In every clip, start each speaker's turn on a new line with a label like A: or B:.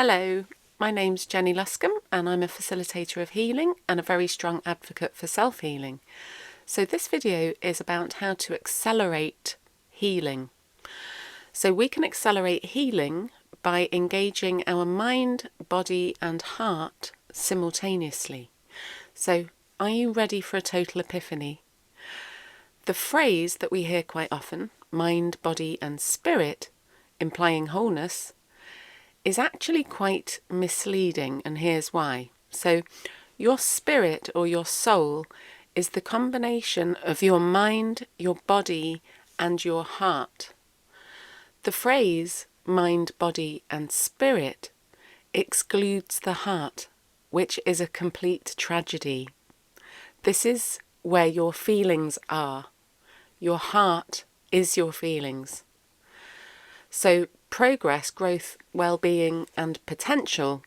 A: Hello, my name's Jenny Luscombe and I'm a facilitator of healing and a very strong advocate for self-healing. So this video is about how to accelerate healing. So we can accelerate healing by engaging our mind, body and heart simultaneously. So are you ready for a total epiphany? The phrase that we hear quite often, mind, body and spirit, implying wholeness, is actually quite misleading, and here's why. So your spirit or your soul is the combination of your mind, your body and your heart. The phrase mind, body and spirit excludes the heart, which is a complete tragedy. This is where your feelings are. Your heart is your feelings. So progress, growth, well-being and potential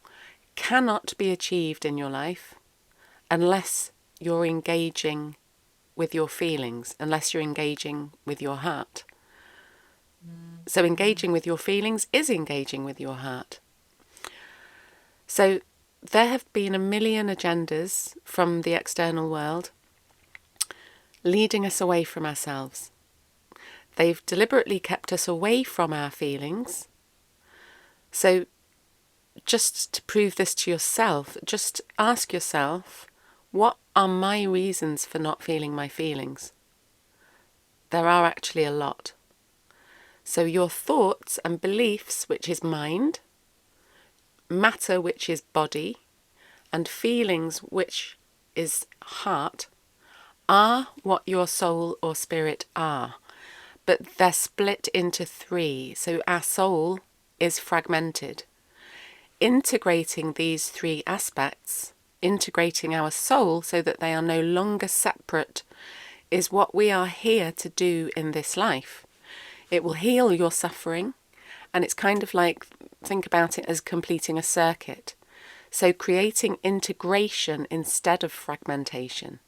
A: cannot be achieved in your life unless you're engaging with your feelings, unless you're engaging with your heart. So engaging with your feelings is engaging with your heart. So there have been a million agendas from the external world leading us away from ourselves. They've deliberately kept us away from our feelings. So just to prove this to yourself, just ask yourself, what are my reasons for not feeling my feelings? There are actually a lot. So your thoughts and beliefs, which is mind, matter, which is body, and feelings, which is heart, are what your soul or spirit are. But they're split into three, so our soul is fragmented. Integrating these three aspects, integrating our soul so that they are no longer separate, is what we are here to do in this life. It will heal your suffering, and it's kind of like, think about it as completing a circuit. So creating integration instead of fragmentation.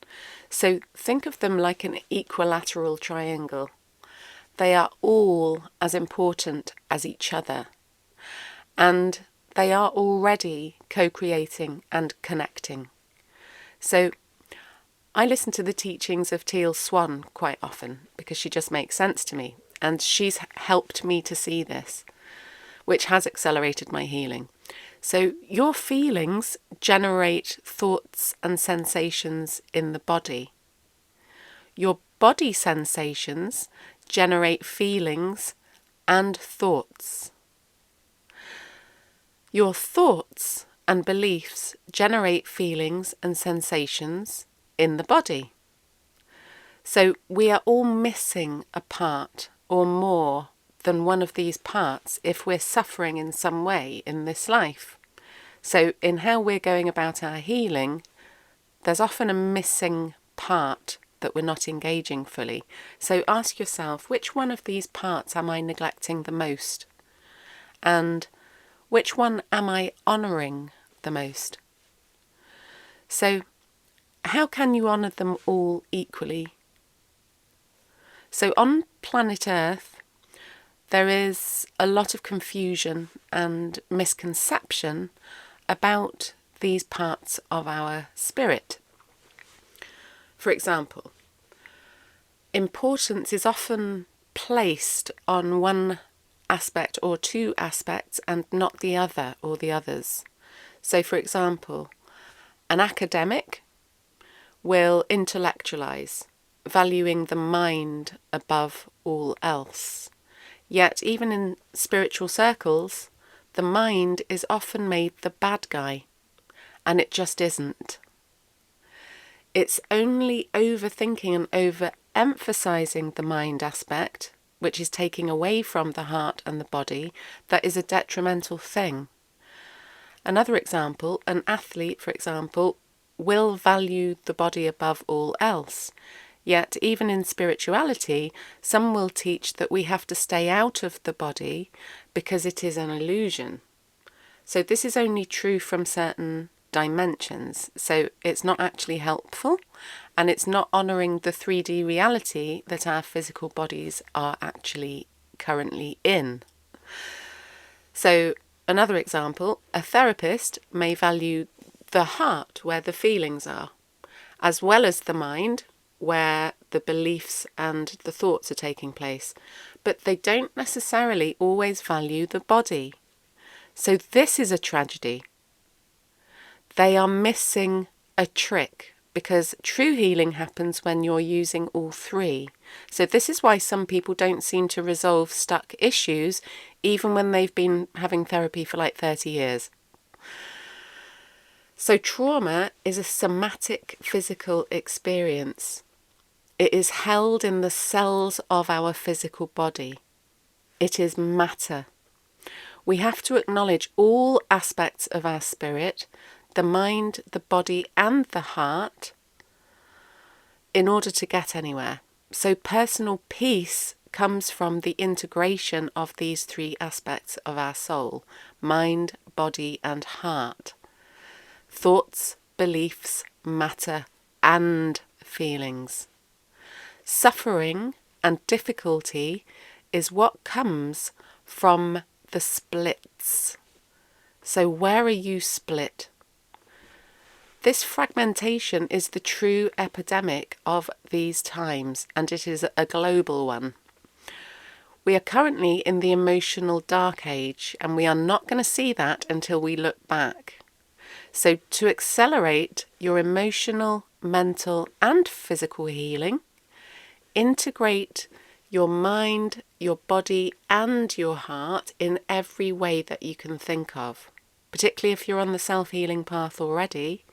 A: So think of them like an equilateral triangle. They are all as important as each other, and they are already co-creating and connecting. So I listen to the teachings of Teal Swan quite often because she just makes sense to me, and she's helped me to see this, which has accelerated my healing. So your feelings generate thoughts and sensations in the body. Your body sensations generate feelings and thoughts. Your thoughts and beliefs generate feelings and sensations in the body. So we are all missing a part or more than one of these parts if we're suffering in some way in this life. So in how we're going about our healing, there's often a missing part that we're not engaging fully. So ask yourself, which one of these parts am I neglecting the most? And which one am I honouring the most? So how can you honour them all equally? So on planet Earth, there is a lot of confusion and misconception about these parts of our spirit. For example, importance is often placed on one aspect or two aspects and not the other or the others. So for example, an academic will intellectualize, valuing the mind above all else. Yet even in spiritual circles, the mind is often made the bad guy, and it just isn't. It's only overthinking and overemphasizing the mind aspect, which is taking away from the heart and the body, that is a detrimental thing. Another example, an athlete, for example, will value the body above all else. Yet even in spirituality, some will teach that we have to stay out of the body because it is an illusion. So this is only true from certain dimensions. So it's not actually helpful, and it's not honouring the 3D reality that our physical bodies are actually currently in. So Another example, a therapist may value the heart, where the feelings are, as well as the mind, where the beliefs and the thoughts are taking place. But they don't necessarily always value the body. So this is a tragedy. They are missing a trick, because true healing happens when you're using all three. So this is why some people don't seem to resolve stuck issues, even when they've been having therapy for like 30 years. So trauma is a somatic physical experience. It is held in the cells of our physical body. It is matter. We have to acknowledge all aspects of our spirit, the mind, the body, and the heart, in order to get anywhere. So personal peace comes from the integration of these three aspects of our soul: mind, body, and heart. Thoughts, beliefs, matter, and feelings. Suffering and difficulty is what comes from the splits. So where are you split? This fragmentation is the true epidemic of these times, and it is a global one. We are currently in the emotional dark age, and we are not going to see that until we look back. So to accelerate your emotional, mental, and physical healing, integrate your mind, your body, and your heart in every way that you can think of. Particularly if you're on the self-healing path already,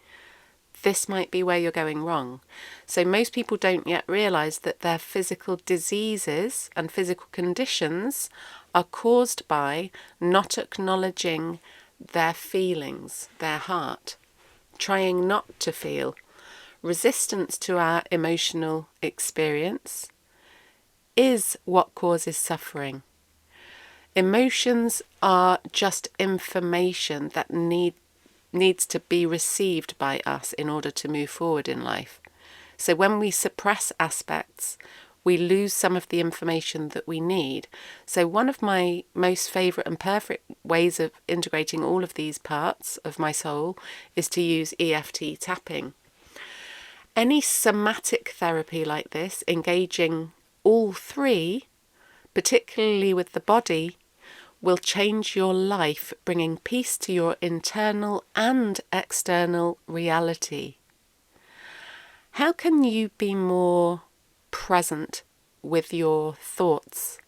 A: this might be where you're going wrong. So most people don't yet realise that their physical diseases and physical conditions are caused by not acknowledging their feelings, their heart, trying not to feel. Resistance to our emotional experience is what causes suffering. Emotions are just information that needs to be received by us in order to move forward in life. So when we suppress aspects, we lose some of the information that we need. So one of my most favourite and perfect ways of integrating all of these parts of my soul is to use EFT tapping. Any somatic therapy like this, engaging all three, particularly with the body, will change your life, bringing peace to your internal and external reality. How can you be more present with your thoughts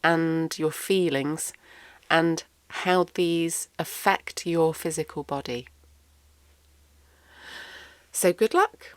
A: and your feelings, and how these affect your physical body? So good luck.